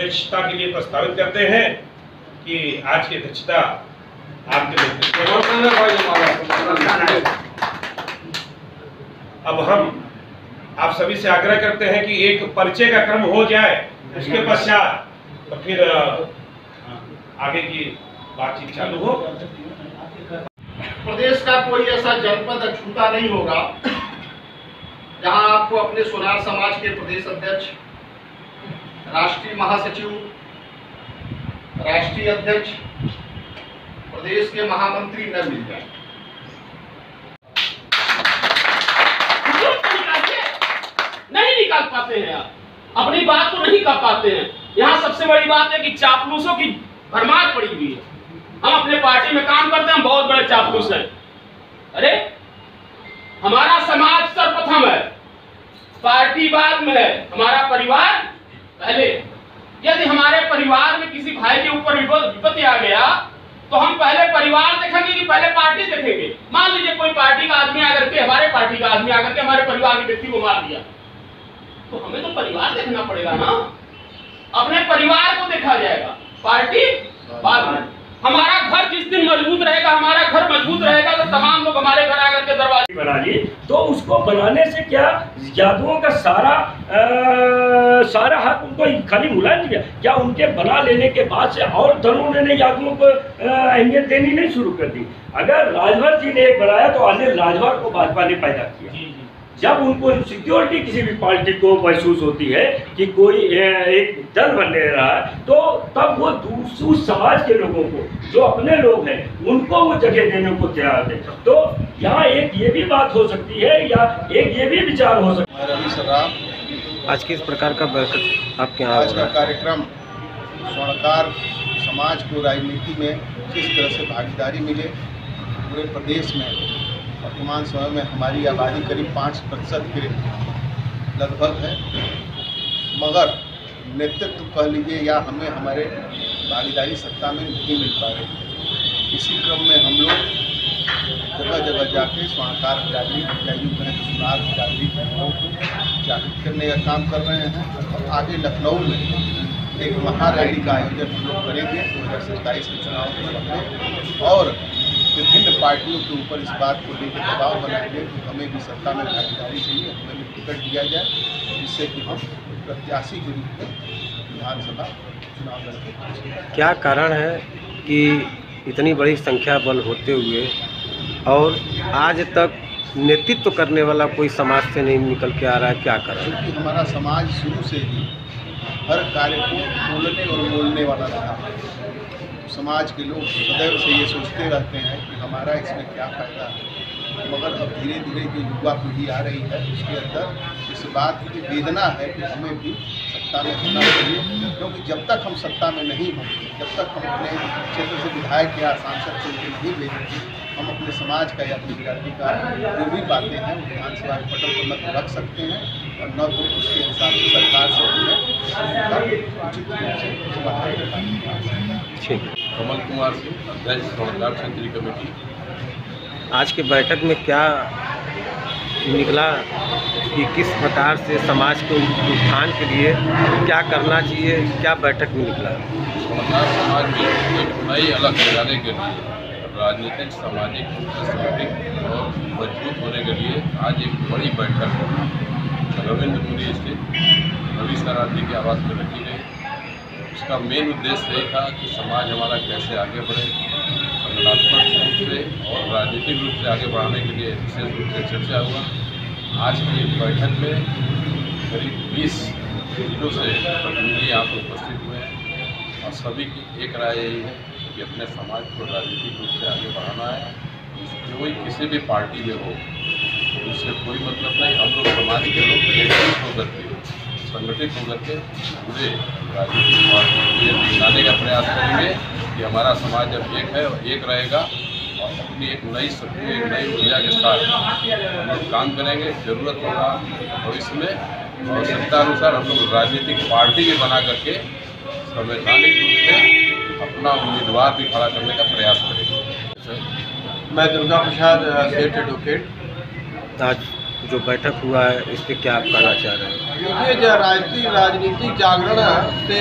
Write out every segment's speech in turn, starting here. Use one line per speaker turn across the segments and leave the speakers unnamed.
अध्यक्षता के लिए प्रस्तावित करते हैं कि आज की अध्यक्षता आपके नेतृत्व में। अब हम आप सभी से आग्रह करते हैं कि एक परिचय का क्रम हो जाए, उसके पश्चात तो फिर आगे की बातचीत चालू हो।
प्रदेश का कोई ऐसा जनपद अछूता नहीं होगा जहां आपको अपने सोनार समाज के प्रदेश अध्यक्ष, राष्ट्रीय महासचिव, राष्ट्रीय अध्यक्ष, प्रदेश के महामंत्री न मिल जाए।
नहीं निकाल पाते हैं आप, अपनी बात को नहीं कर पाते हैं। यहाँ सबसे बड़ी बात है कि चापलूसों की भरमार पड़ी हुई है। हम अपने पार्टी में काम करते हैं, बहुत बड़े चापलूस हैं। अरे हमारा समाज सर्वप्रथम है, पार्टी बाद में है, हमारा परिवार पहले। यदि हमारे परिवार में किसी भाई के ऊपर विपत्ति आ गया तो हम पहले परिवार देखेंगे कि पहले पार्टी देखेंगे। मान लीजिए कोई पार्टी का आदमी आकर के, हमारे पार्टी का आदमी आकर के हमारे परिवार के व्यक्ति को मार दिया, तो हमें तो परिवार देखना पड़ेगा ना। अपने परिवार को देखा जाएगा, पार्टी बाद में। हमारा घर जिस दिन मजबूत रहेगा, हमारा घर मजबूत रहेगा, तो तमाम लोग हमारे घर आकर के दरवाजे
बना लिए। तो उसको बनाने से क्या यादवों का सारा हक उनको खाली मुलायम दिया क्या? उनके बना लेने के बाद से और दलों ने यादवों को अहमियत देनी नहीं शुरू कर दी। अगर राजभर जी ने एक बनाया तो अनिल राजभर को भाजपा ने पैदा किया। जब उनको सिक्योरिटी किसी भी पार्टी को महसूस होती है कि कोई एक दल बनने रहा है, तो तब वो उस समाज के लोगों को, जो अपने लोग हैं, उनको वो जगह देने को तैयार है। तो यहाँ एक ये भी बात हो सकती है या एक ये भी विचार हो सकता है।
रवि सराफ,
आज किस प्रकार का बैठक आपके यहाँ
आज का कार्यक्रम स्वर्णकार समाज को राजनीति में किस तरह से भागीदारी मिले। पूरे प्रदेश में वर्तमान समय में हमारी आबादी करीब 5% के लगभग है, मगर नेतृत्व कह लीजिए या हमें हमारे भागीदारी सत्ता में नहीं मिल पा रही। इसी क्रम में हम लोग जगह जगह जाके स्वर्णकार बिरादरी या यूँ कहें तो सोनार बिरादरी के लोगों को जागरूक करने का काम कर रहे हैं। और आगे लखनऊ में एक महारैली का आयोजन हम लोग करेंगे 2027 के चुनाव के पहले, और विभिन्न पार्टियों के ऊपर इस बात को लेकर दबाव बनाएंगे कि हमें भी सत्ता में भागीदारी चाहिए, हमें भी टिकट दिया जाए, जिससे कि हम प्रत्याशी के रूप में विधानसभा चुनाव लड़ेंगे।
क्या कारण है कि इतनी बड़ी संख्या बल होते हुए और आज तक नेतृत्व करने वाला कोई समाज से नहीं निकल के आ रहा है? क्या कारण?
क्योंकि हमारा समाज शुरू से ही हर कार्य को बोलने और बोलने वाला रहा। समाज के लोग सदैव से ये सोचते रहते हैं कि हमारा इसमें क्या फ़ायदा है, मगर अब धीरे धीरे जो युवा पीढ़ी आ रही है उसके अंदर इस बात की वेदना है कि हमें भी सत्ता में होना चाहिए। क्योंकि जब तक हम सत्ता में नहीं होंगे, जब तक हम अपने क्षेत्र से विधायक या सांसद चुन के नहीं भेजेंगे, हम अपने समाज का या अपनी बिरादरी का जो भी बातें हैं वो विधानसभा के पटल पर न तो रख सकते हैं और न तो उसके हिसाब से सरकार से उन्हें उचित रूप से बाहर कर पाएंगे।
ठीक।
कमल कुमार सिंह, अध्यक्ष स्वर्णकार क्षेत्रीय कमेटी।
आज की बैठक में क्या निकला कि किस प्रकार से समाज के उत्थान के लिए क्या करना चाहिए, क्या बैठक में निकला?
स्वर्णकार समाज में एक नई अलग बनाने के लिए, राजनीतिक, सामाजिक, सांस्कृतिक और मजबूत होने के लिए आज एक बड़ी बैठक रविंद्रपुरी स्थित रवि सराफ जी के आवास में रखी गई। उसका मेन उद्देश्य यही था कि समाज हमारा कैसे आगे बढ़े, संगठनात्मक रूप से और राजनीतिक रूप से आगे बढ़ाने के लिए विशेष रूप से चर्चा हुआ। आज की बैठक में करीब 20 जिलों से प्रतिनिधि यहाँ पर उपस्थित हुए हैं और सभी की एक राय यही है कि अपने समाज को राजनीतिक रूप से आगे बढ़ाना है। कोई किसी भी पार्टी में हो उससे कोई मतलब नहीं, हम लोग समाज के लोग एकजुट होकर के, संगठित होकर के पूरे राजनीतिक पार्टी को ये दिखाने का प्रयास करेंगे कि हमारा समाज अब एक है और एक रहेगा और अपनी एक नई शक्ति, एक नई ऊर्जा के साथ हम लोग काम करेंगे। जरूरत होगा भविष्य में आवश्यकता अनुसार हम लोग राजनीतिक पार्टी भी बना करके संवैधानिक रूप से अपना उम्मीदवार भी खड़ा करने का प्रयास करेंगे।
मैं दुर्गा प्रसाद सेठ एडवोकेट।
आज जो बैठक हुआ है इस पर क्या आप कहना चाह रहे हैं?
देखिए, जो राजनीतिक जागरण से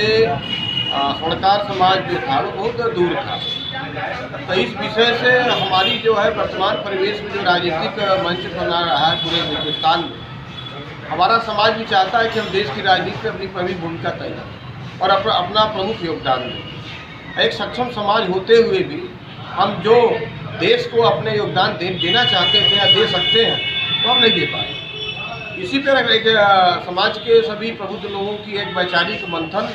स्वर्णकार समाज जो था वो बहुत दूर था। तो इस विषय से हमारी जो है वर्तमान परिवेश में जो राजनीतिक मंच बना रहा है पूरे हिंदुस्तान में, हमारा समाज भी चाहता है कि हम देश की राजनीति में अपनी प्रमुख भूमिका तय करें और अपना प्रमुख योगदान दें। एक सक्षम समाज होते हुए भी हम जो देश को अपने योगदान देना चाहते थे या दे सकते हैं तो हम नहीं दे पाए। इसी तरह एक समाज के सभी प्रबुद्ध लोगों की एक वैचारिक मंथन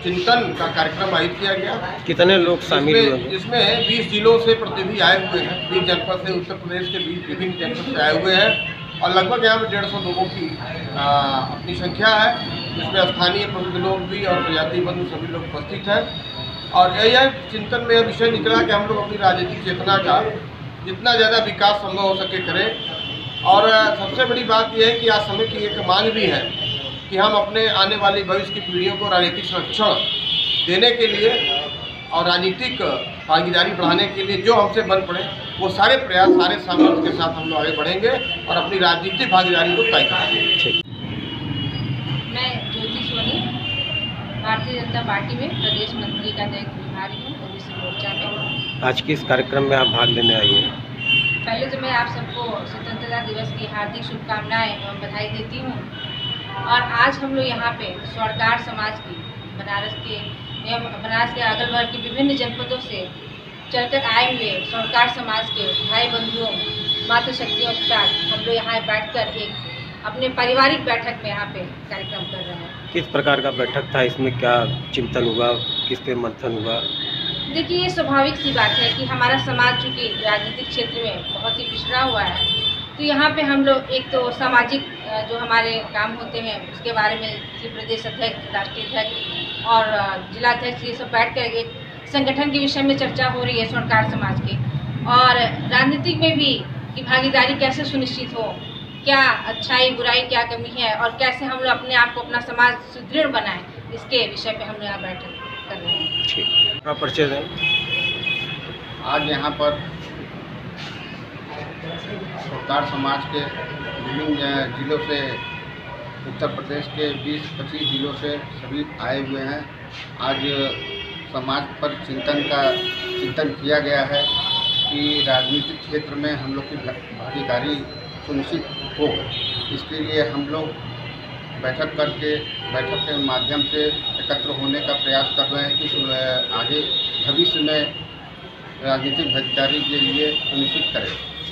चिंतन का कार्यक्रम आयोजित किया गया।
कितने लोग शामिल हुए?
इसमें 20 जिलों से प्रतिनिधि आए हुए हैं, 20 जनपद से, उत्तर प्रदेश के विभिन्न जनपद से आए हुए हैं और लगभग यहाँ पर 150 लोगों की अपनी संख्या है, जिसमें स्थानीय प्रबुद्ध लोग भी और प्रजाति बंधु सभी लोग उपस्थित हैं। और यह चिंतन में यह विषय निकला कि हम लोग अपनी राजनीतिक चेतना का जितना ज़्यादा विकास संभव हो सके करें। और सबसे बड़ी बात यह है कि आज समय की एक मांग भी है कि हम अपने आने वाली भविष्य की पीढ़ियों को राजनीतिक संरक्षण देने के लिए और राजनीतिक भागीदारी बढ़ाने के लिए जो हमसे बन पड़े वो सारे प्रयास, सारे सामर्थ्य के साथ हम लोग आगे बढ़ेंगे और अपनी राजनीतिक भागीदारी को तय करेंगे।
मैं ज्योति सोनी, भारतीय जनता पार्टी में प्रदेश मंत्री का दायित्व निभा रही हूँ ओबीसी मोर्चा में।
आज किस कार्यक्रम में आप भाग लेने आई हैं?
पहले तो मैं आप सबको स्वतंत्रता दिवस की हार्दिक शुभकामनाएं एवं बधाई देती हूँ। और आज हम लोग यहाँ पे स्वर्णकार समाज की बनारस के अगल बगल के विभिन्न जनपदों से चलकर आए हुए स्वर्णकार समाज के भाई बंधुओं, मातृशक्तियों के साथ हम लोग यहाँ बैठकर एक अपने पारिवारिक बैठक में यहाँ पे कार्यक्रम कर रहे हैं।
किस प्रकार का बैठक था? इसमें क्या चिंतन हुआ, किस पे मंथन हुआ?
देखिए, ये स्वाभाविक सी बात है कि हमारा समाज चूँकि राजनीतिक क्षेत्र में बहुत ही पिछड़ा हुआ है, तो यहाँ पे हम लोग एक तो सामाजिक जो हमारे काम होते हैं उसके बारे में प्रदेश अध्यक्ष, राष्ट्रीय अध्यक्ष और जिलाध्यक्ष ये सब बैठ कर एक संगठन के विषय में चर्चा हो रही है स्वर्णकार समाज की, और राजनीतिक में भी कि भागीदारी कैसे सुनिश्चित हो, क्या अच्छाई बुराई क्या कमी है और कैसे हम लोग अपने आप को अपना समाज सुदृढ़ बनाएं, इसके विषय पे हम लोग यहाँ बैठक कर रहे हैं।
ठीक, आप परिचय दें।
आज यहाँ पर स्वर्णकार समाज के विभिन्न जिलों से, उत्तर प्रदेश के 20-25 जिलों से सभी आए हुए हैं। आज समाज पर चिंतन किया गया है कि राजनीतिक क्षेत्र में हम लोग की भागीदारी सुनिश्चित हो। इसके लिए हम लोग बैठक के माध्यम से एकत्र होने का प्रयास कर रहे हैं कि आगे भविष्य में राजनीतिक भागीदारी के लिए सुनिश्चित करें।